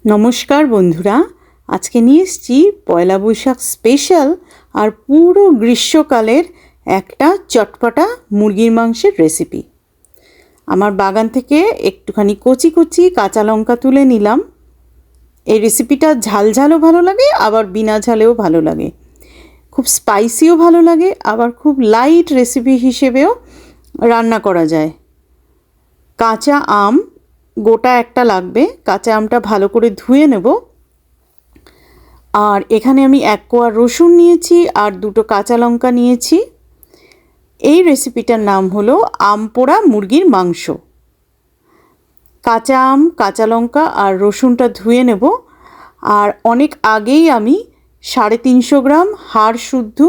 নমস্কার বন্ধুরা, আজকে নিয়ে এসেছি পয়লা বৈশাখ স্পেশাল আর পুরো গ্রীষ্মকালের একটা চটপটা মুরগির মাংসের রেসিপি। আমার বাগান থেকে একটুখানি কচি কচি কাঁচা লঙ্কা তুলে নিলাম। এই রেসিপিটা ঝাল ঝালও ভালো লাগে, আবার বিনা ঝালেও ভালো লাগে, খুব স্পাইসিও ভালো লাগে, আবার খুব লাইট রেসিপি হিসেবেও রান্না করা যায়। কাঁচা আম গোটা একটা লাগবে, কাঁচা আমটা ভালো করে ধুয়ে নেব। আর এখানে আমি 1 কোয়া রসুন নিয়েছি আর 2টো কাঁচা লঙ্কা নিয়েছি। এই রেসিপিটার নাম হলো আম পোড়া মুরগির মাংস। কাঁচা আম, কাঁচা লঙ্কা আর রসুনটা ধুয়ে নেব। আর অনেক আগেই আমি 350 গ্রাম হাড় শুদ্ধ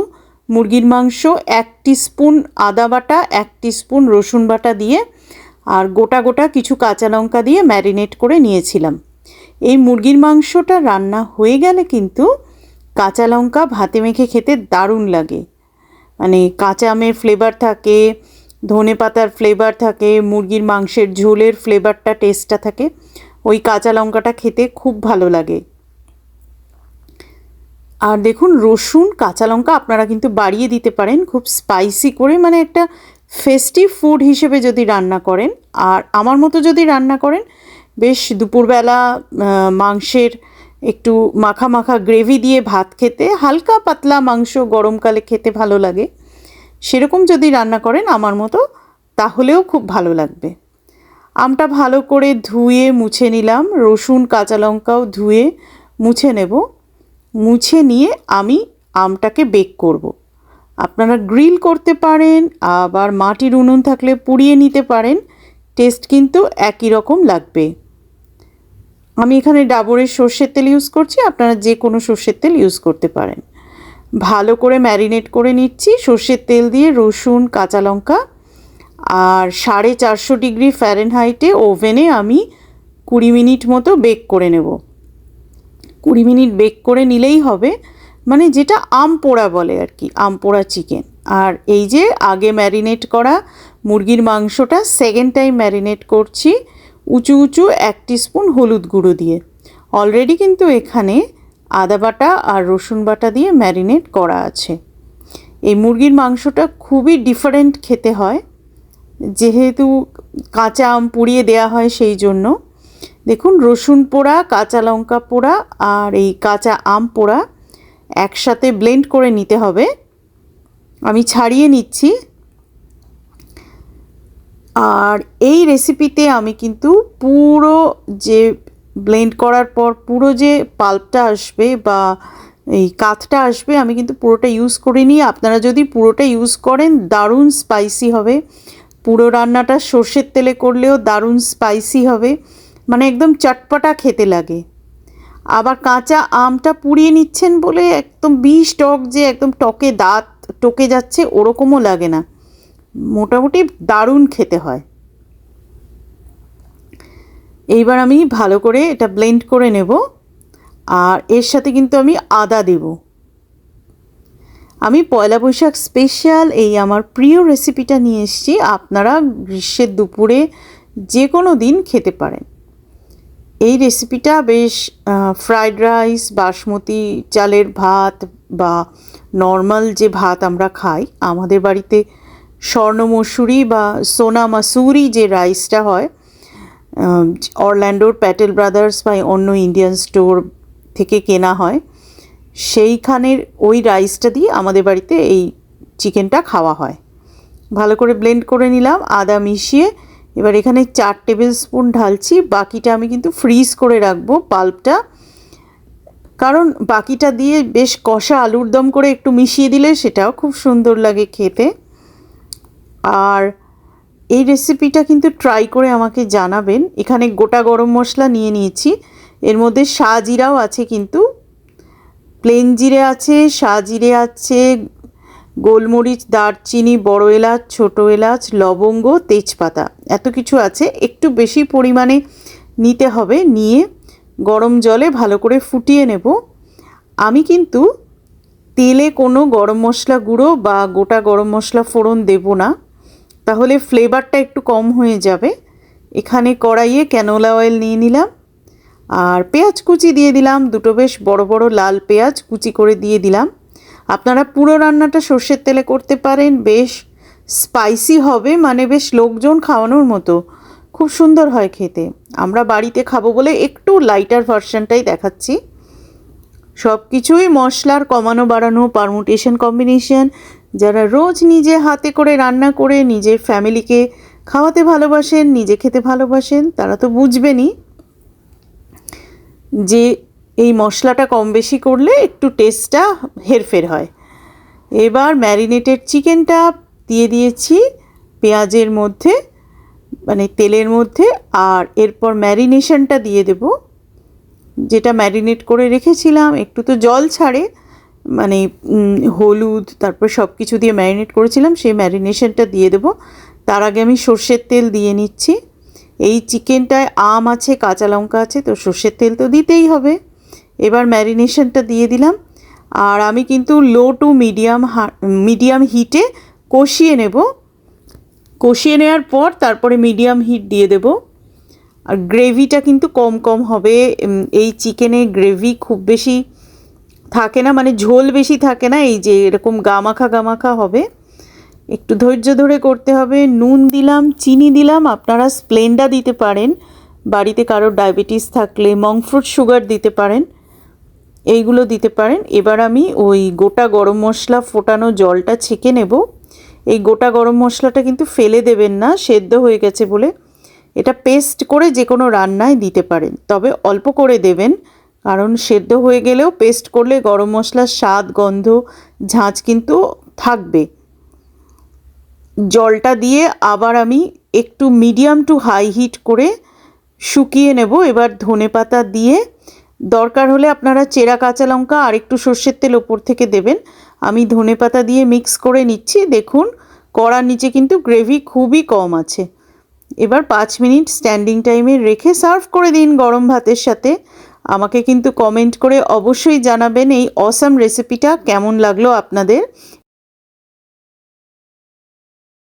মুরগির মাংস 1 টিস্পুন আদা বাটা, 1 টিস্পুন রসুন বাটা দিয়ে আর গোটা গোটা কিছু কাঁচা লঙ্কা দিয়ে ম্যারিনেট করে নিয়েছিলাম। এই মুরগির মাংসটা রান্না হয়ে গেলে কিন্তু কাঁচা লঙ্কা ভাতে মেখে খেতে দারুণ লাগে। মানে কাঁচা আমের ফ্লেভার থাকে, ধনে পাতার ফ্লেভার থাকে, মুরগির মাংসের ঝোলের ফ্লেভারটা, টেস্টটা থাকে, ওই কাঁচা লঙ্কাটা খেতে খুব ভালো লাগে। আর দেখুন, রসুন কাঁচা লঙ্কা আপনারা কিন্তু বাড়িয়ে দিতে পারেন খুব স্পাইসি করে, মানে একটা ফেস্টিভ ফুড হিসেবে যদি রান্না করেন। আর আমার মতো যদি রান্না করেন, বেশ দুপুরবেলা মাংসের একটু মাখা মাখা গ্রেভি দিয়ে ভাত খেতে, হালকা পাতলা মাংস গরমকালে খেতে ভালো লাগে, সেরকম যদি রান্না করেন আমার মতো, তাহলেও খুব ভালো লাগবে। আমটা ভালো করে ধুয়ে মুছে নিলাম, রসুন কাঁচা লঙ্কাও ধুয়ে মুছে নেব। মুছে নিয়ে আমি আমটাকে বেক করব। আপনারা গ্রিল করতে পারেন, আবার মাটির উনুন থাকলে পুড়িয়ে নিতে পারেন, টেস্ট কিন্তু একই রকম লাগবে। আমি এখানে ডাবরের সর্ষের তেল ইউজ করছি, আপনারা যে কোনো সর্ষের তেল ইউজ করতে পারেন। ভালো করে ম্যারিনেট করে নিচ্ছি সর্ষের তেল দিয়ে রসুন কাঁচা লঙ্কা। আর 450 ডিগ্রি ফ্যারেনহাইটে ওভেনে আমি 20 মিনিট মতো বেক করে নেব। 20 মিনিট বেক করে নিলেই হবে, মানে যেটা আম পোড়া বলে আর কি, আম পোড়া চিকেন। আর এই যে আগে ম্যারিনেট করা মুরগির মাংসটা সেকেন্ড টাইম ম্যারিনেট করছি উঁচু উঁচু 1 টিস্পুন হলুদ গুঁড়ো দিয়ে। অলরেডি কিন্তু এখানে আদা বাটা আর রসুন বাটা দিয়ে ম্যারিনেট করা আছে। এই মুরগির মাংসটা খুবই ডিফারেন্ট খেতে হয়, যেহেতু কাঁচা আম পুড়িয়ে দেওয়া হয় সেই জন্য। দেখুন, রসুন পোড়া, কাঁচা লঙ্কা পোড়া আর এই কাঁচা আম পোড়া একসাথে ব্লেন্ড করে নিতে হবে। আমি ছাড়িয়ে নিচ্ছি। আর এই রেসিপিতে আমি কিন্তু পুরো যে ব্লেন্ড করার পর পুরো যে পাল্পটা আসবে বা এই কাঠটা আসবে, আমি কিন্তু পুরোটা ইউজ করিনি। আপনারা যদি পুরোটা ইউজ করেন দারুণ স্পাইসি হবে। পুরো রান্নাটা সর্ষের তেলে করলেও দারুণ স্পাইসি হবে, মানে একদম চটপটা খেতে লাগে। আবার কাঁচা আমটা পুড়িয়ে নিচ্ছেন বলে একদম বিষ টক, যে একদম টকে দাঁত টকে যাচ্ছে, ওরকমও লাগে না, মোটামুটি দারুণ খেতে হয়। এইবার আমি ভালো করে এটা ব্লেন্ড করে নেব। আর এর সাথে কিন্তু আমি আদা দেব। আমি পয়লা বৈশাখ স্পেশাল এই আমার প্রিয় রেসিপিটা নিয়ে এসেছি, আপনারা গ্রীষ্মের দুপুরে যে কোনো দিন খেতে পারেন। এই রেসিপিটা বেশ ফ্রাইড রাইস, বাসমতি চালের ভাত বা নর্মাল যে ভাত আমরা খাই, আমাদের বাড়িতে স্বর্ণ মসুরি বা সোনা মাসুরি যে রাইসটা হয়, অরল্যান্ডোর প্যাটেল ব্রাদার্স বা অন্য ইন্ডিয়ান স্টোর থেকে কেনা হয়, সেইখানের ওই রাইসটা দিয়ে আমাদের বাড়িতে এই চিকেনটা খাওয়া হয়। ভালো করে ব্লেন্ড করে নিলাম আদা মিশিয়ে। এবার এখানে 4 টেবিল স্পুন ঢালছি। বাকিটা আমি কিন্তু ফ্রিজ করে রাখবো পাল্পটা, কারণ বাকিটা দিয়ে বেশ কষা আলুর দম করে একটু মিশিয়ে দিলে সেটাও খুব সুন্দর লাগে খেতে। আর এই রেসিপিটা কিন্তু ট্রাই করে আমাকে জানাবেন। এখানে গোটা গরম মশলা নিয়ে নিয়েছি, এর মধ্যে শাহজিরাও আছে, কিন্তু প্লেন জিরে আছে, শাহজিরে আছে, গোলমরিচ, দারচিনি, বড় এলাচ, ছোটো এলাচ, লবঙ্গ, তেজপাতা, এত কিছু আছে। একটু বেশি পরিমাণে নিতে হবে, নিয়ে গরম জলে ভালো করে ফুটিয়ে নেব। আমি কিন্তু তেলে কোনো গরম মশলা গুঁড়ো বা গোটা গরম মশলা ফোড়ন দেব না, তাহলে ফ্লেভারটা একটু কম হয়ে যাবে। এখানে কড়াইয়ে ক্যানোলা অয়েল নিয়ে নিলাম আর পেঁয়াজ কুচি দিয়ে দিলাম, দুটো বেশ বড় বড় লাল পেঁয়াজ কুচি করে দিয়ে দিলাম। আপনারা পুরো রান্নাটা সর্ষের তেলে করতে পারেন, বেশ স্পাইসি হবে, মানে বেশ লোকজন খাওয়ানোর মতো, খুব সুন্দর হয় খেতে। আমরা বাড়িতে খাবো বলে একটু লাইটার ভার্সনটাই দেখাচ্ছি। সব কিছুই মশলার কমানো বাড়ানো, পারমুটেশন কম্বিনেশন, যারা রোজ নিজে হাতে করে রান্না করে নিজের ফ্যামিলিকে খাওয়াতে ভালোবাসেন, নিজে খেতে ভালোবাসেন, তারা তো বুঝবেনই যে এই মশলাটা কম বেশি করলে একটু টেস্টটা হেরফের হয়। এবার ম্যারিনেটেড চিকেনটা দিয়ে দিয়েছি পেঁয়াজের মধ্যে, মানে তেলের মধ্যে, আর এরপর ম্যারিনেশনটা দিয়ে দেব, যেটা ম্যারিনেট করে রেখেছিলাম। একটু তো জল ছাড়ে, মানে হলুদ তারপর সব কিছু দিয়ে ম্যারিনেট করেছিলাম, সেই ম্যারিনেশনটা দিয়ে দেব। তার আগে আমি সর্ষের তেল দিয়ে নিচ্ছি। এই চিকেনটায় আম আছে, কাঁচা লঙ্কা আছে, তো সর্ষের তেল তো দিতেই হবে। এবার ম্যারিনেশনটা দিয়ে দিলাম, আর আমি কিন্তু লো টু মিডিয়াম হিটে কষিয়ে নেব। কষিয়ে নেওয়ার পর তারপরে মিডিয়াম হিট দিয়ে দেব। আর গ্রেভিটা কিন্তু কম কম হবে। এই চিকেনে গ্রেভি খুব বেশি থাকে না, মানে ঝোল বেশি থাকে না, এই যে এরকম গামাখা গামাখা হবে, একটু ধৈর্য ধরে করতে হবে। নুন দিলাম, চিনি দিলাম, আপনারা স্প্লেন্ডা দিতে পারেন, বাড়িতে কারোর ডায়াবেটিস থাকলে মঙ্ক ফ্রুট সুগার দিতে পারেন, এইগুলো দিতে পারেন। এবার আমি ওই গোটা গরম মশলা ফোটানো জলটা ছেঁকে নেব। এই গোটা গরম মশলাটা কিন্তু ফেলে দেবেন না, সেদ্ধ হয়ে গেছে বলে। এটা পেস্ট করে যে কোনো রান্নায় দিতে পারেন, তবে অল্প করে দেবেন, কারণ সেদ্ধ হয়ে গেলেও পেস্ট করলে গরম মশলার স্বাদ, গন্ধ, ঝাঁঝ কিন্তু থাকবে। জলটা দিয়ে আবার আমি একটু মিডিয়াম টু হাই হিট করে শুকিয়ে নেব। এবার ধনেপাতা দিয়ে, দরকার হলে আপনারা চেরা কাঁচা লঙ্কা আর একটু সর্ষের তেল ওপর থেকে দেবেন। আমি ধনেপাতা দিয়ে মিক্স করে নিচ্ছি। দেখুন কড়ার নিচে কিন্তু গ্রেভি খুবই কম আছে। এবার 5 মিনিট স্ট্যান্ডিং টাইমে রেখে সার্ভ করে দিন গরম ভাতের সাথে। আমাকে কিন্তু কমেন্ট করে অবশ্যই জানাবেন এই অসাম রেসিপিটা কেমন লাগলো আপনাদের।